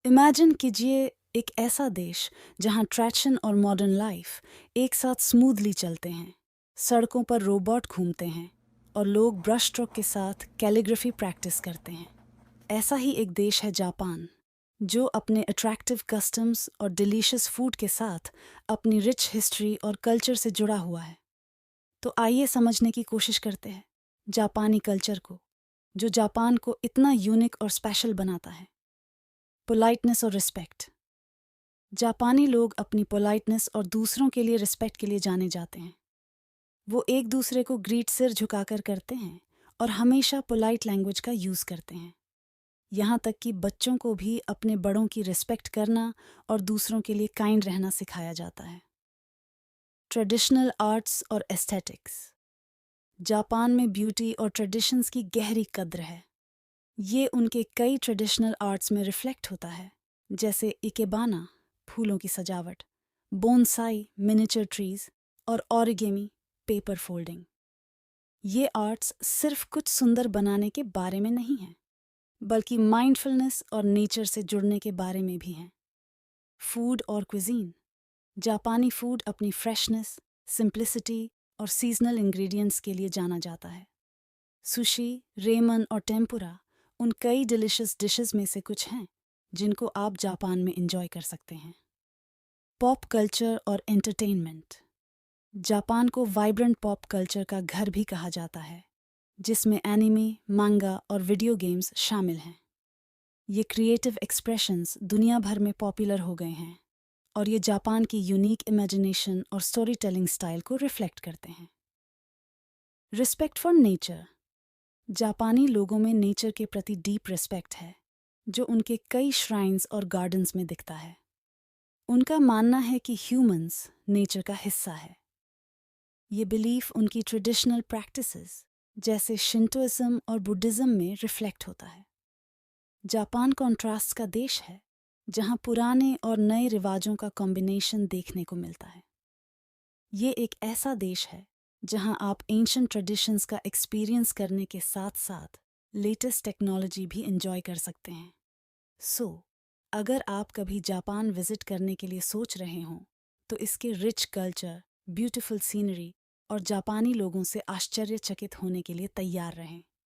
Imagine कीजिए एक ऐसा देश जहां ट्रेडिशन और मॉडर्न लाइफ एक साथ स्मूथली चलते हैं। सड़कों पर रोबोट घूमते हैं और लोग ब्रश स्ट्रोक के साथ कैलीग्राफी प्रैक्टिस करते हैं। ऐसा ही एक देश है जापान, जो अपने अट्रैक्टिव कस्टम्स और डिलीशियस फूड के साथ अपनी रिच हिस्ट्री और कल्चर से जुड़ा हुआ है। तो आइए समझने की कोशिश करते हैं जापानी कल्चर को, जो जापान को इतना यूनिक और स्पेशल बनाता है। पोलाइटनेस और रिस्पेक्ट। जापानी लोग अपनी पोलाइटनेस और दूसरों के लिए रिस्पेक्ट के लिए जाने जाते हैं। वो एक दूसरे को ग्रीट सिर झुकाकर करते हैं और हमेशा पोलाइट लैंग्वेज का यूज़ करते हैं। यहाँ तक कि बच्चों को भी अपने बड़ों की रिस्पेक्ट करना और दूसरों के लिए काइंड रहना सिखाया जाता है। ट्रेडिशनल आर्ट्स और एस्थेटिक्स। जापान में ब्यूटी और ट्रेडिशंस की गहरी कद्र है। ये उनके कई ट्रेडिशनल आर्ट्स में रिफ्लेक्ट होता है, जैसे इकेबाना फूलों की सजावट, बोनसाई मिनिएचर ट्रीज और ओरिगेमी पेपर फोल्डिंग। ये आर्ट्स सिर्फ कुछ सुंदर बनाने के बारे में नहीं हैं, बल्कि माइंडफुलनेस और नेचर से जुड़ने के बारे में भी हैं। फूड और क्विजीन। जापानी फूड अपनी फ्रेशनेस, सिंप्लिसिटी और सीजनल इंग्रेडिएंट्स के लिए जाना जाता है। सुशी, रेमन और टेम्पुरा उन कई डिलिशियस डिशेस में से कुछ हैं जिनको आप जापान में एंजॉय कर सकते हैं। पॉप कल्चर और एंटरटेनमेंट। जापान को वाइब्रेंट पॉप कल्चर का घर भी कहा जाता है, जिसमें एनिमे, मांगा और वीडियो गेम्स शामिल हैं। ये क्रिएटिव एक्सप्रेशंस दुनिया भर में पॉपुलर हो गए हैं और ये जापान की यूनिक इमेजिनेशन और स्टोरी टेलिंग स्टाइल को रिफ्लेक्ट करते हैं। Respect for nature. जापानी लोगों में नेचर के प्रति डीप रिस्पेक्ट है, जो उनके कई श्राइन्स और गार्डन्स में दिखता है। उनका मानना है कि ह्यूमंस नेचर का हिस्सा है। ये बिलीफ उनकी ट्रेडिशनल प्रैक्टिसेस जैसे शिंटोइज्म और बुद्धिज्म में रिफ्लेक्ट होता है। जापान कॉन्ट्रास्ट का देश है, जहाँ पुराने और नए रिवाजों का कॉम्बिनेशन देखने को मिलता है। ये एक ऐसा देश है जहाँ आप एंशिएंट ट्रेडिशंस का एक्सपीरियंस करने के साथ साथ लेटेस्ट टेक्नोलॉजी भी एंजॉय कर सकते हैं। अगर आप कभी जापान विजिट करने के लिए सोच रहे हों, तो इसके रिच कल्चर, ब्यूटीफुल सीनरी और जापानी लोगों से आश्चर्यचकित होने के लिए तैयार रहें।